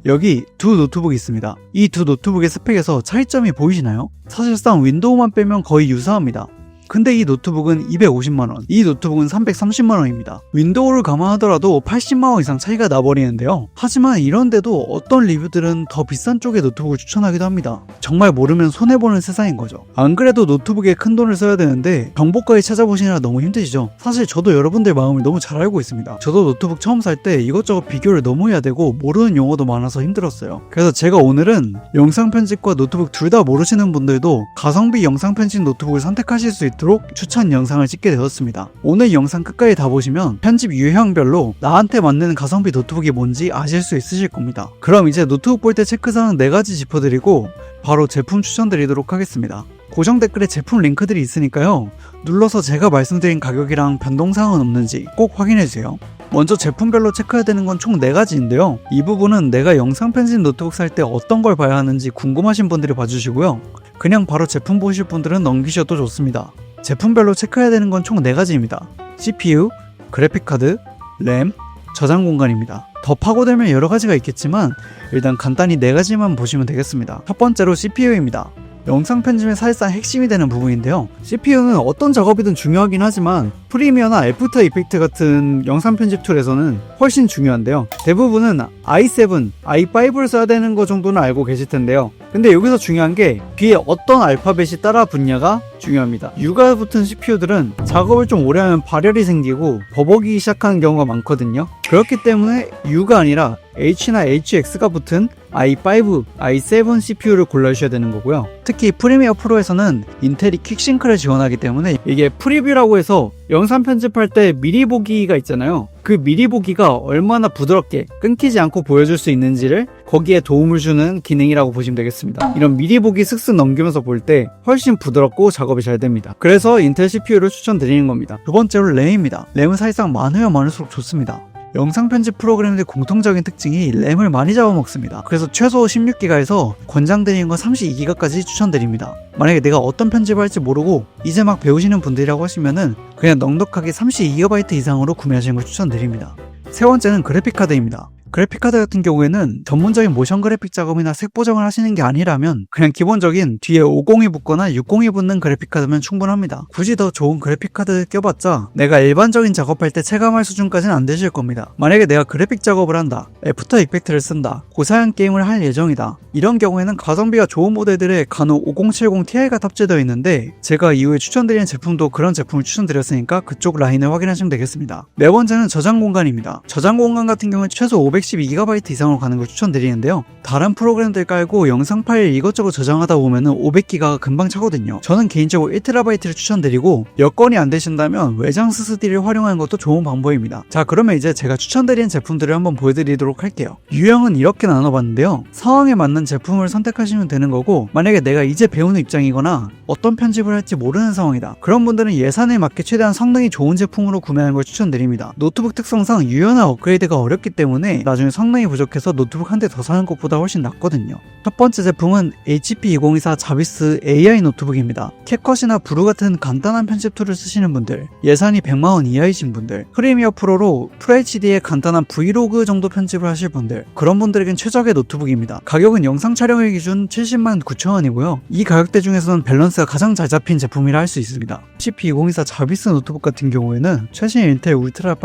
여기 두 노트북이 있습니다. 이 두 노트북의 스펙에서 차이점이 보이시나요? 사실상 윈도우만 빼면 거의 유사합니다. 근데 이 노트북은 250만원, 이 노트북은 330만원입니다. 윈도우를 감안하더라도 80만원 이상 차이가 나버리는데요. 하지만 이런데도 어떤 리뷰들은 더 비싼 쪽의 노트북을 추천하기도 합니다. 정말 모르면 손해보는 세상인 거죠. 안 그래도 노트북에 큰 돈을 써야 되는데 정보까지 찾아보시느라 너무 힘드시죠? 사실 저도 여러분들 마음을 너무 잘 알고 있습니다. 저도 노트북 처음 살 때 이것저것 비교를 너무 해야 되고 모르는 용어도 많아서 힘들었어요. 그래서 제가 오늘은 영상 편집과 노트북 둘 다 모르시는 분들도 가성비 영상 편집 노트북을 선택하실 수 있도록 추천 영상을 찍게 되었습니다. 오늘 영상 끝까지 다 보시면 편집 유형별로 나한테 맞는 가성비 노트북이 뭔지 아실 수 있으실 겁니다. 그럼 이제 노트북 볼 때 체크사항 4가지 짚어드리고 바로 제품 추천드리도록 하겠습니다. 고정 댓글에 제품 링크들이 있으니까요. 눌러서 제가 말씀드린 가격이랑 변동사항은 없는지 꼭 확인해주세요. 먼저 제품별로 체크해야 되는 건 총 4가지인데요. 이 부분은 내가 영상 편집 노트북 살 때 어떤 걸 봐야 하는지 궁금하신 분들이 봐주시고요. 그냥 바로 제품 보실 분들은 넘기셔도 좋습니다. 제품별로 체크해야 되는 건 총 4가지입니다. CPU, 그래픽카드, 램, 저장 공간입니다. 더 파고들면 여러가지가 있겠지만 일단 간단히 4가지만 보시면 되겠습니다. 첫 번째로 CPU입니다. 영상 편집의 사실상 핵심이 되는 부분인데요. CPU는 어떤 작업이든 중요하긴 하지만 프리미어나 애프터 이펙트 같은 영상 편집 툴에서는 훨씬 중요한데요. 대부분은 i7, i5를 써야 되는 거 정도는 알고 계실 텐데요. 근데 여기서 중요한 게 뒤에 어떤 알파벳이 따라 붙냐가 중요합니다. U가 붙은 CPU들은 작업을 좀 오래 하면 발열이 생기고 버벅이기 시작하는 경우가 많거든요. 그렇기 때문에 U가 아니라 H나 HX가 붙은 i5, i7 CPU를 골라주셔야 되는 거고요. 특히 프리미어 프로에서는 인텔이 퀵싱크를 지원하기 때문에 이게 프리뷰라고 해서 영상 편집할 때 미리 보기가 있잖아요. 그 미리 보기가 얼마나 부드럽게 끊기지 않고 보여줄 수 있는지를 거기에 도움을 주는 기능이라고 보시면 되겠습니다. 이런 미리 보기 슥슥 넘기면서 볼 때 훨씬 부드럽고 작업이 잘 됩니다. 그래서 인텔 CPU를 추천드리는 겁니다. 두 번째로 램입니다. 램은 사실상 많으면 많을수록 좋습니다. 영상 편집 프로그램의 공통적인 특징이 램을 많이 잡아먹습니다. 그래서 최소 16기가에서 권장드리는 건 32기가까지 추천드립니다. 만약에 내가 어떤 편집을 할지 모르고 이제 막 배우시는 분들이라고 하시면은 그냥 넉넉하게 32GB 이상으로 구매하시는 걸 추천드립니다. 세 번째는 그래픽카드입니다. 그래픽카드 같은 경우에는 전문적인 모션 그래픽 작업이나 색 보정을 하시는 게 아니라면 그냥 기본적인 뒤에 50이 붙거나 60이 붙는 그래픽카드면 충분합니다. 굳이 더 좋은 그래픽카드 껴봤자 내가 일반적인 작업할 때 체감할 수준까지는 안 되실 겁니다. 만약에 내가 그래픽 작업을 한다, 애프터 이펙트를 쓴다, 고사양 게임을 할 예정이다, 이런 경우에는 가성비가 좋은 모델들에 간혹 5070 Ti가 탑재되어 있는데 제가 이후에 추천드리는 제품도 그런 제품을 추천드렸으니까 그쪽 라인을 확인하시면 되겠습니다. 네 번째는 저장 공간입니다. 저장 공간 같은 경우는 최소 512GB 이상으로 가는 걸 추천드리는데요. 다른 프로그램들 깔고 영상 파일 이것저것 저장하다 보면은 500기가가 금방 차거든요. 저는 개인적으로 1TB를 추천드리고 여건이 안 되신다면 외장 SSD를 활용하는 것도 좋은 방법입니다. 자, 그러면 이제 제가 추천드리는 제품들을 한번 보여드리도록 할게요. 유형은 이렇게 나눠봤는데요. 상황에 맞는 제품을 선택하시면 되는 거고, 만약에 내가 이제 배우는 입장이거나 어떤 편집을 할지 모르는 상황이다, 그런 분들은 예산에 맞게 최대한 성능이 좋은 제품으로 구매하는 걸 추천드립니다. 노트북 특성상 유연화 업그레이드가 어렵기 때문에 나중에 성능이 부족해서 노트북 한 대 더 사는 것보다 훨씬 낫거든요. 첫 번째 제품은 HP 2024 자비스 AI 노트북입니다. 캡컷이나 브루 같은 간단한 편집 툴을 쓰시는 분들, 예산이 100만원 이하이신 분들, 프리미어 프로로 FHD의 간단한 브이로그 정도 편집을 하실 분들, 그런 분들에겐 최적의 노트북입니다. 가격은 영상 촬영일 기준 70만 9천원이고요. 이 가격대 중에서는 밸런스가 가장 잘 잡힌 제품이라 할 수 있습니다. HP 2024 자비스 노트북 같은 경우에는 최신 인텔 울트라 5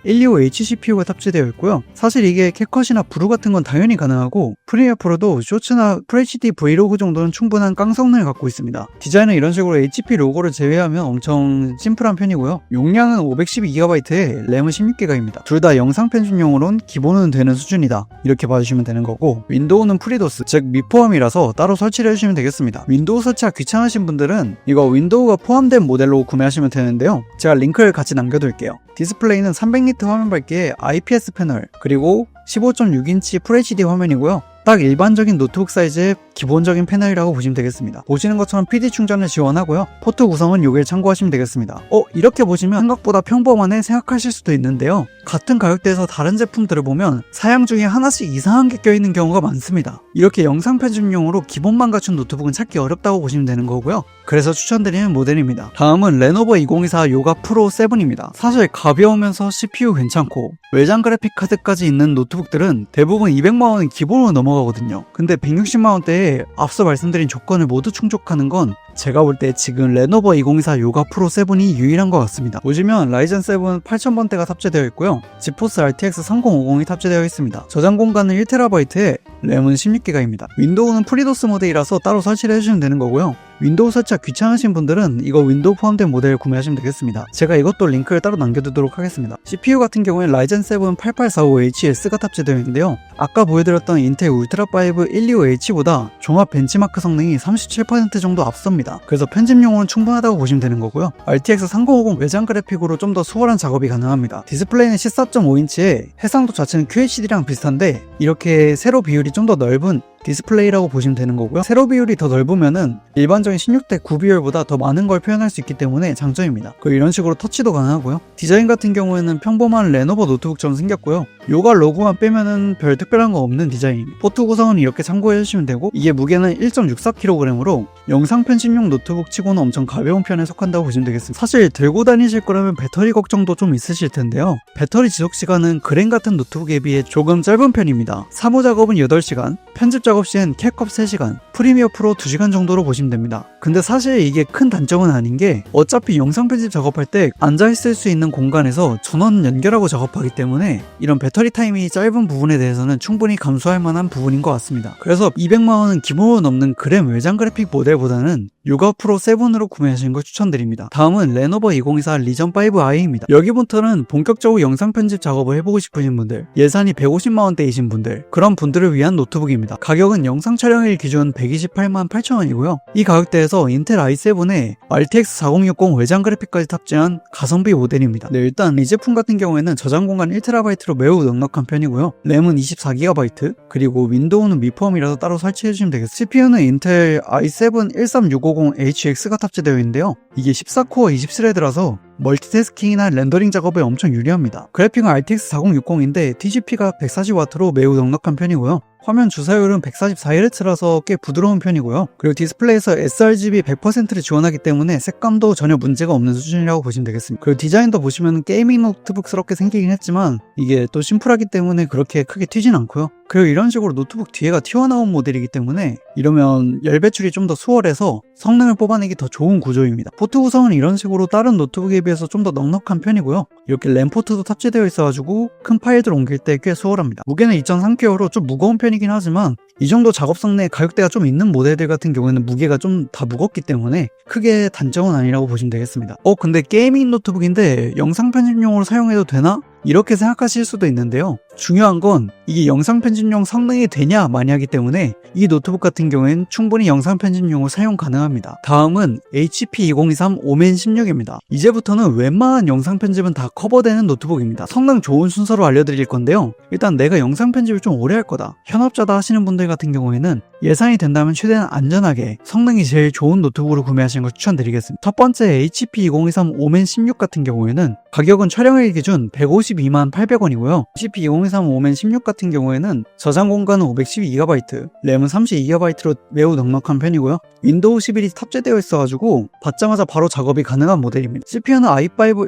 125H CPU가 탑재되어 있고요. 사실 이게 캡컷이나 브루 같은 건 당연히 가능하고 프리미어 프로도 쇼츠나 FHD 브이로그 정도는 충분한 깡 성능을 갖고 있습니다. 디자인은 이런 식으로 HP 로고를 제외하면 엄청 심플한 편이고요. 용량은 512GB에 램은 16기가입니다. 둘 다 영상 편집용으로는 기본은 되는 수준이다, 이렇게 봐주시면 되는 거고, 윈도우는 프리도스, 즉 미포함이라서 따로 설치를 해주시면 되겠습니다. 윈도우 설치가 귀찮으신 분들은 이거 윈도우가 포함된 모델로 구매하시면 되는데요. 제가 링크를 같이 남겨둘게요. 디스플레이는 300니트 화면 밝기에 IPS 패널, 그리고 15.6인치 FHD 화면이고요. 딱 일반적인 노트북 사이즈의 기본적인 패널이라고 보시면 되겠습니다. 보시는 것처럼 PD 충전을 지원하고요. 포트 구성은 요길 참고하시면 되겠습니다. 이렇게 보시면 생각보다 평범하네 생각하실 수도 있는데요. 같은 가격대에서 다른 제품들을 보면 사양 중에 하나씩 이상한 게 껴있는 경우가 많습니다. 이렇게 영상 편집용으로 기본만 갖춘 노트북은 찾기 어렵다고 보시면 되는 거고요. 그래서 추천드리는 모델입니다. 다음은 레노버 2024 요가 프로 7입니다. 사실 가벼우면서 CPU 괜찮고 외장 그래픽 카드까지 있는 노트북들은 대부분 200만원은 기본으로 넘어가거든요. 근데 160만원대에 앞서 말씀드린 조건을 모두 충족하는 건 제가 볼 때 지금 레노버 2024 요가 프로 7이 유일한 것 같습니다. 보시면 라이젠 7 8000번대가 탑재되어 있고요. 지포스 RTX 3050이 탑재되어 있습니다. 저장 공간은 1TB에 램은 16GB입니다. 윈도우는 프리도스 모델이라서 따로 설치를 해주시면 되는 거고요. 윈도우 설치가 귀찮으신 분들은 이거 윈도우 포함된 모델 구매하시면 되겠습니다. 제가 이것도 링크를 따로 남겨두도록 하겠습니다. CPU 같은 경우에는 라이젠 7 8845HS가 탑재되어 있는데요. 아까 보여드렸던 인텔 울트라 5 125H보다 종합 벤치마크 성능이 37% 정도 앞섭니다. 그래서 편집용으로는 충분하다고 보시면 되는 거고요. RTX 3050 외장 그래픽으로 좀 더 수월한 작업이 가능합니다. 디스플레이는 14.5인치에 해상도 자체는 QHD랑 비슷한데 이렇게 세로 비율이 좀 더 넓은 디스플레이라고 보시면 되는 거고요. 세로 비율이 더 넓으면은 일반적인 16:9 비율보다 더 많은 걸 표현할 수 있기 때문에 장점입니다. 그리고 이런 식으로 터치도 가능하고요. 디자인 같은 경우에는 평범한 레노버 노트북처럼 생겼고요. 요가 로고만 빼면은 별 특별한 거 없는 디자인입니다. 포트 구성은 이렇게 참고해 주시면 되고 이게 무게는 1.64kg으로 영상 편집용 노트북 치고는 엄청 가벼운 편에 속한다고 보시면 되겠습니다. 사실 들고 다니실 거라면 배터리 걱정도 좀 있으실 텐데요. 배터리 지속 시간은 그램 같은 노트북에 비해 조금 짧은 편입니다. 사무 작업은 8시간, 편집 작업 시엔 캡컷 3시간, 프리미어 프로 2시간 정도로 보시면 됩니다. 근데 사실 이게 큰 단점은 아닌 게 어차피 영상 편집 작업할 때 앉아있을 수 있는 공간에서 전원 연결하고 작업하기 때문에 이런 배터리 타임이 짧은 부분에 대해서는 충분히 감수할 만한 부분인 것 같습니다. 그래서 200만원은 기본으로 넘는 그램 외장 그래픽 모델보다는 요가 프로 7으로 구매하시는 걸 추천드립니다. 다음은 레노버 2024 리전 5i입니다. 여기부터는 본격적으로 영상 편집 작업을 해보고 싶으신 분들, 예산이 150만원대이신 분들, 그런 분들을 위한 노트북입니다. 가격은 영상 촬영일 기준 128만 8천원이고요. 이 가격대에서 인텔 i7에 RTX 4060 외장 그래픽까지 탑재한 가성비 모델입니다. 일단 이 제품 같은 경우에는 저장 공간 1TB로 매우 넉넉한 편이고요. 램은 24GB, 그리고 윈도우는 미포함이라서 따로 설치해주시면 되겠습니다. CPU는 인텔 i7 13650HX가 탑재되어 있는데요. 이게 14코어 20스레드라서 멀티태스킹이나 렌더링 작업에 엄청 유리합니다. 그래픽은 RTX 4060인데 TGP가 140W로 매우 넉넉한 편이고요. 화면 주사율은 144Hz라서 꽤 부드러운 편이고요. 그리고 디스플레이에서 sRGB 100%를 지원하기 때문에 색감도 전혀 문제가 없는 수준이라고 보시면 되겠습니다. 그리고 디자인도 보시면 게이밍 노트북스럽게 생기긴 했지만 이게 또 심플하기 때문에 그렇게 크게 튀진 않고요. 그리고 이런 식으로 노트북 뒤에가 튀어나온 모델이기 때문에 이러면 열 배출이 좀 더 수월해서 성능을 뽑아내기 더 좋은 구조입니다. 포트 구성은 이런 식으로 다른 노트북에 비해서 좀 더 넉넉한 편이고요. 이렇게 램 포트도 탑재되어 있어가지고 큰 파일들 옮길 때 꽤 수월합니다. 무게는 2.3kg로 좀 무거운 편이긴 하지만 이 정도 작업 성능에 가격대가 좀 있는 모델들 같은 경우에는 무게가 좀 다 무겁기 때문에 크게 단점은 아니라고 보시면 되겠습니다. 근데 게이밍 노트북인데 영상 편집용으로 사용해도 되나? 이렇게 생각하실 수도 있는데요. 중요한 건 이게 영상 편집용 성능이 되냐 마냐이기 때문에 이 노트북 같은 경우에는 충분히 영상 편집용으로 사용 가능합니다. 다음은 HP 2023 오멘 16입니다. 이제부터는 웬만한 영상 편집은 다 커버되는 노트북입니다. 성능 좋은 순서로 알려드릴 건데요. 일단 내가 영상 편집을 좀 오래 할 거다, 현업자다 하시는 분들 같은 경우에는 예산이 된다면 최대한 안전하게 성능이 제일 좋은 노트북으로 구매하시는 걸 추천드리겠습니다. 첫 번째 HP 2023 오멘 16 같은 경우에는 가격은 촬영일 기준 152만 800원이고요. HP 2023 오멘 16 같은 경우에는 저장 공간은 512GB, 램은 32GB로 매우 넉넉한 편이고요. 윈도우 11이 탑재되어 있어가지고 받자마자 바로 작업이 가능한 모델입니다. CPU는 i5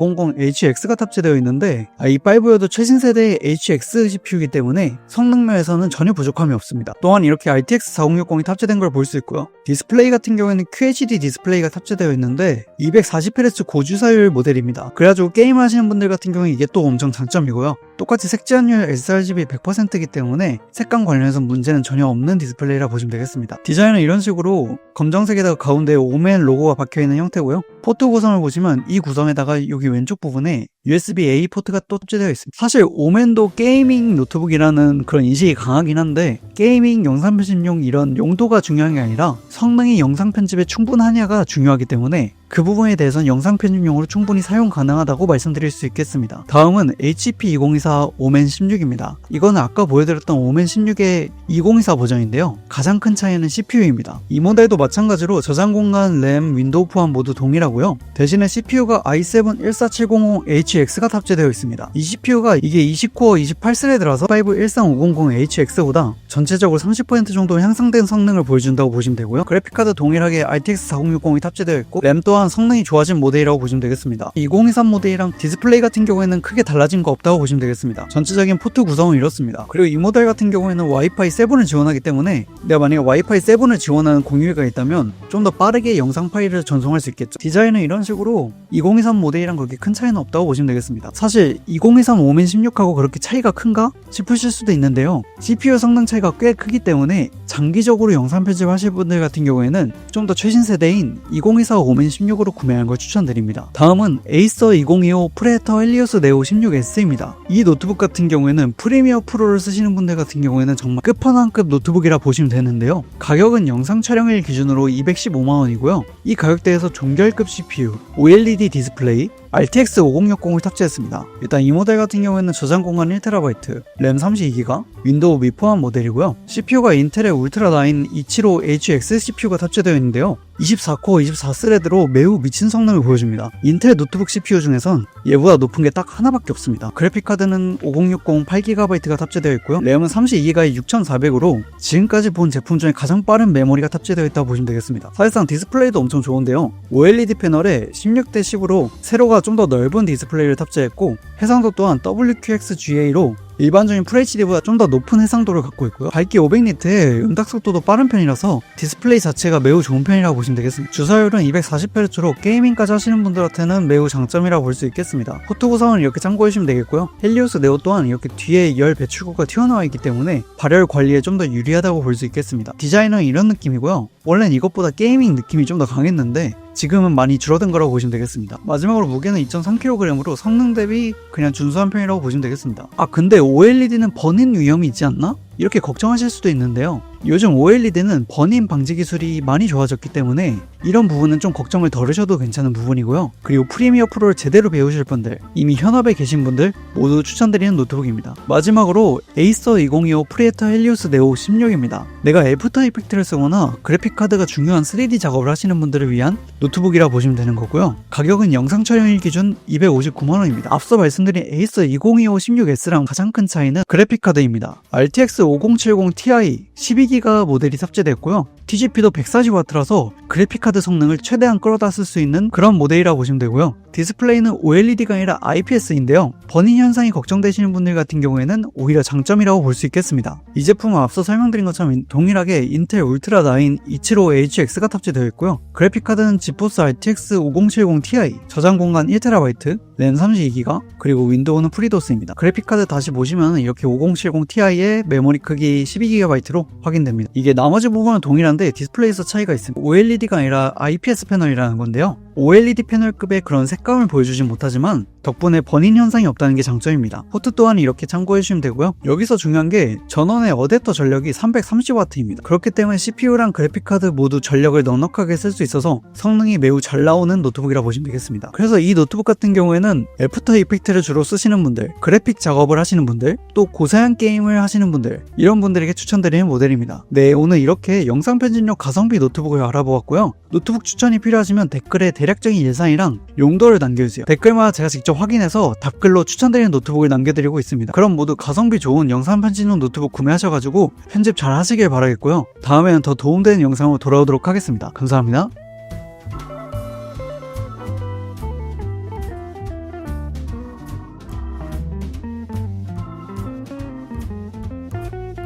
13500HX가 탑재되어 있는데 i5여도 최신 세대의 HX CPU이기 때문에 성능면에서는 전혀 부족함이 없습니다. 또한 이렇게 RTX 4060이 탑재된 걸 볼 수 있고요. 디스플레이 같은 경우에는 QHD 디스플레이가 탑재되어 있는데 240Hz 고주사율 모델입니다. 그래가지고 게임 하시는 분들 같은 경우에 이게 또 엄청 장점이고요. 똑같이 색지환율 sRGB 100%이기 때문에 색감 관련해서 문제는 전혀 없는 디스플레이라 보시면 되겠습니다. 디자인은 이런 식으로 검정색에다가 가운데에 오멘 로고가 박혀있는 형태고요. 포트 구성을 보시면 이 구성에다가 여기 왼쪽 부분에 USB-A 포트가 또 탑재되어 있습니다. 사실 오멘도 게이밍 노트북이라는 그런 인식이 강하긴 한데 게이밍 영상 편집용 이런 용도가 중요한 게 아니라 성능이 영상 편집에 충분하냐가 중요하기 때문에 그 부분에 대해서는 영상 편집용으로 충분히 사용 가능하다고 말씀드릴 수 있겠습니다. 다음은 HP 2024 오멘 16입니다. 이거는 아까 보여드렸던 오멘 16의 2024 버전인데요. 가장 큰 차이는 CPU입니다. 이 모델도 마찬가지로 저장 공간, 램, 윈도우 포함 모두 동일하고요. 대신에 CPU가 i7 14700HX가 탑재되어 있습니다. 이 CPU가 이게 20코어 28스레드라서 5 13500HX보다 전체적으로 30% 정도 향상된 성능을 보여준다고 보시면 되고요. 그래픽카드 동일하게 RTX 4060이 탑재되어 있고 램 또한 성능이 좋아진 모델이라고 보시면 되겠습니다. 2023 모델이랑 디스플레이 같은 경우에는 크게 달라진 거 없다고 보시면 되겠습니다. 전체적인 포트 구성은 이렇습니다. 그리고 이 모델 같은 경우에는 와이파이 7을 지원하기 때문에 내가 만약에 와이파이 7을 지원하는 공유기가 있다면 좀 더 빠르게 영상 파일을 전송할 수 있겠죠. 디자인은 이런 식으로 2023 모델이랑 그렇게 큰 차이는 없다고 보시면 되겠습니다. 사실 2023 오멘 16하고 그렇게 차이가 큰가 싶으실 수도 있는데요. CPU 성능 차이가 꽤 크기 때문에 장기적으로 영상 편집하실 분들 같은 경우에는 좀 더 최신 세대인 2024 오멘 16으로 구매하는 걸 추천드립니다. 다음은 에이서 2025 프레데터 헬리오스 네오 16S입니다. 이 노트북 같은 경우에는 프리미어 프로를 쓰시는 분들 같은 경우에는 정말 끝판왕급 노트북이라 보시면 되는데요. 가격은 영상 촬영일 기준으로 215만원이고요. 이 가격대에서 종결급 CPU, OLED 디스플레이, RTX 5060을 탑재했습니다. 일단 이 모델 같은 경우에는 저장 공간 1TB, 램 32GB, 윈도우 미 포함 모델이고요. CPU가 인텔의 울트라 9 275HX CPU가 탑재되어 있는데요. 24코어 24스레드로 매우 미친 성능을 보여줍니다. 인텔 노트북 CPU 중에선 얘보다 높은 게 딱 하나밖에 없습니다. 그래픽카드는 5060 8GB가 탑재되어 있고요. 램은 32GB 6400으로 지금까지 본 제품 중에 가장 빠른 메모리가 탑재되어 있다고 보시면 되겠습니다. 사실상 디스플레이도 엄청 좋은데요. OLED 패널에 16:10으로 세로가 좀 더 넓은 디스플레이를 탑재했고 해상도 또한 WQXGA로 일반적인 FHD보다 좀 더 높은 해상도를 갖고 있고요. 밝기 500니트에 음각 속도도 빠른 편이라서 디스플레이 자체가 매우 좋은 편이라고 보시면 되겠습니다. 주사율은 240Hz로 게이밍까지 하시는 분들한테는 매우 장점이라고 볼 수 있겠습니다. 포트 구성은 이렇게 참고해주시면 되겠고요. 헬리오스 네오 또한 이렇게 뒤에 열 배출구가 튀어나와 있기 때문에 발열 관리에 좀 더 유리하다고 볼 수 있겠습니다. 디자인은 이런 느낌이고요. 원래는 이것보다 게이밍 느낌이 좀 더 강했는데 지금은 많이 줄어든 거라고 보시면 되겠습니다. 마지막으로 무게는 2.3kg으로 성능 대비 그냥 준수한 편이라고 보시면 되겠습니다. 아 근데 OLED는 버닝 위험이 있지 않나? 이렇게 걱정하실 수도 있는데요. 요즘 OLED는 버닝 방지 기술이 많이 좋아졌기 때문에 이런 부분은 좀 걱정을 덜으셔도 괜찮은 부분이고요. 그리고 프리미어 프로를 제대로 배우실 분들, 이미 현업에 계신 분들 모두 추천드리는 노트북입니다. 마지막으로 에이서 2025 프레데터 헬리오스 네오 16입니다. 내가 애프터 이펙트를 쓰거나 그래픽카드가 중요한 3D 작업을 하시는 분들을 위한 노트북이라 보시면 되는 거고요. 가격은 영상 촬영일 기준 259만원입니다. 앞서 말씀드린 에이서 2025 16S랑 가장 큰 차이는 그래픽카드입니다. RTX 5070 Ti 12GB 모델이 탑재됐고요. TGP도 140W라서 그래픽카드 성능을 최대한 끌어다 쓸 수 있는 그런 모델이라고 보시면 되고요. 디스플레이는 OLED가 아니라 IPS인데요. 버닝 현상이 걱정되시는 분들 같은 경우에는 오히려 장점이라고 볼 수 있겠습니다. 이 제품은 앞서 설명드린 것처럼 동일하게 인텔 울트라 9 275HX가 탑재되어 있고요. 그래픽카드는 지포스 RTX 5070 Ti, 저장 공간 1TB, 램 32GB, 그리고 윈도우는 프리도스입니다. 그래픽카드 다시 보시면 이렇게 5070 Ti의 메모리 크기 12GB로 확인됩니다. 이게 나머지 부분은 동일한데 디스플레이에서 차이가 있습니다. OLED가 아니라 IPS 패널이라는 건데요. OLED 패널급의 그런 색감을 보여주진 못하지만 덕분에 버닝 현상이 없다는 게 장점입니다. 포트 또한 이렇게 참고해주시면 되고요. 여기서 중요한 게 전원의 어댑터 전력이 330W입니다. 그렇기 때문에 CPU랑 그래픽카드 모두 전력을 넉넉하게 쓸 수 있어서 성능이 매우 잘 나오는 노트북이라 보시면 되겠습니다. 그래서 이 노트북 같은 경우에는 애프터 이펙트를 주로 쓰시는 분들, 그래픽 작업을 하시는 분들, 또 고사양 게임을 하시는 분들, 이런 분들에게 추천드리는 모델입니다. 네, 오늘 이렇게 영상 편집용 가성비 노트북을 알아보았고요. 노트북 추천이 필요하시면 댓글에 대략적인 예산이랑 용도를 남겨주세요. 댓글마다 제가 직접 확인해서 답글로 추천드리는 노트북을 남겨드리고 있습니다. 그럼 모두 가성비 좋은 영상 편집용 노트북 구매하셔가지고 편집 잘 하시길 바라겠고요. 다음에는 더 도움되는 영상으로 돌아오도록 하겠습니다. 감사합니다.